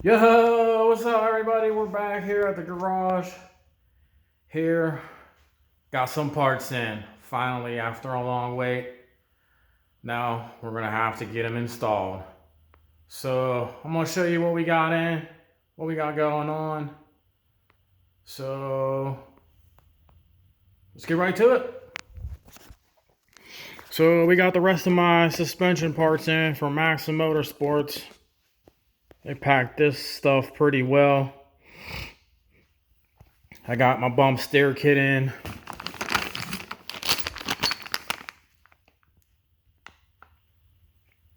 Yo, what's up everybody? We're back here at the garage. Here, got some parts in, finally after a long wait. Now, we're gonna have to get them installed. So, I'm gonna show you what we got in, what we got going on. So, let's get right to it. So, we got the rest of my suspension parts in from Motorsports. They packed this stuff pretty well. I got my bump steer kit in.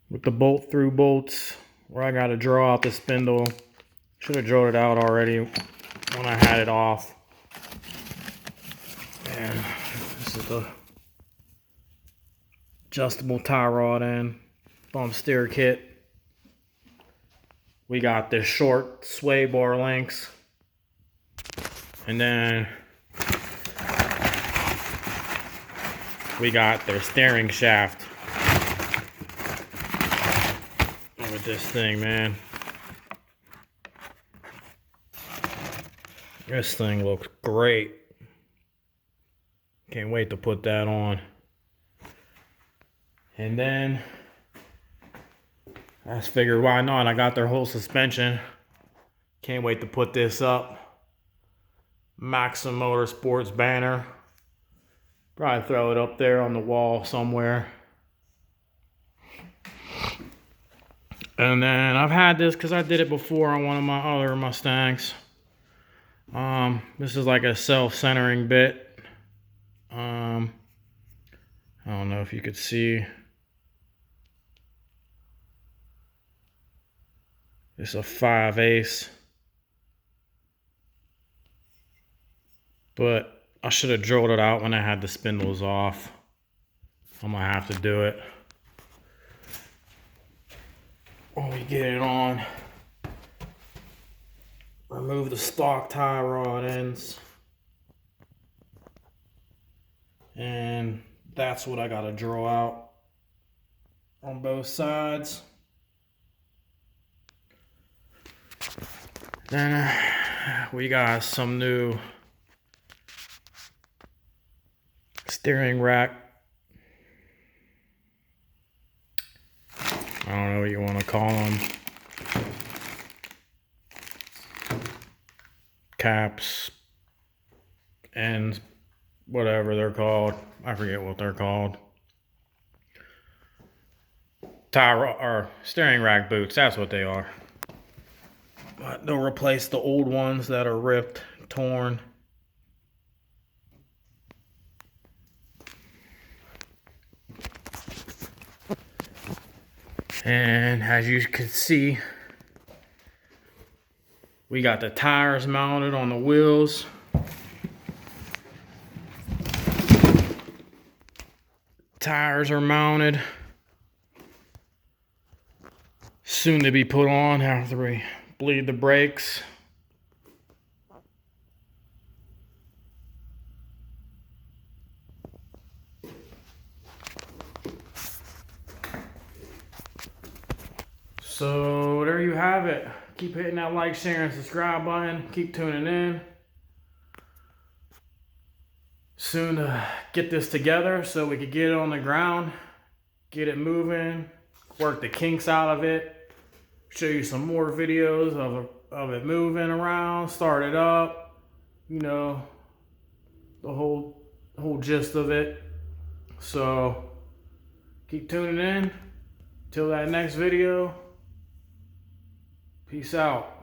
With the bolt through bolts where I got to draw out the spindle. Should have drilled it out already when I had it off. And this is the adjustable tie rod in. Bump steer kit. We got this short sway bar links. And then we got their steering shaft. Look at this thing, man. This thing looks great. Can't wait to put that on. And then I just figured, why not? I got their whole suspension. Can't wait to put this up. Motorsports banner. Probably throw it up there on the wall somewhere. And then I've had this because I did it before on one of my other Mustangs. This is like a self-centering bit. I don't know if you could see. It's a 5/8. But I should have drilled it out when I had the spindles off. I'm gonna have to do it when we get it on. Remove the stock tie rod ends. And that's what I gotta draw out on both sides. Then we got some new steering rack. I don't know what you want to call them. Caps, ends, whatever they're called. I forget what they're called. Or steering rack boots, that's what they are. But they'll replace the old ones that are ripped, torn. And as you can see, we got the tires mounted on the wheels. Tires are mounted. Soon to be put on after we bleed the brakes. So there you have it. Keep hitting that like, share, and subscribe button. Keep tuning in. Soon to get this together so we could get it on the ground, get it moving, work the kinks out of it, show you some more videos of it moving around, start it up, you know, the whole gist of it. So keep tuning in. Till that next video. Peace out.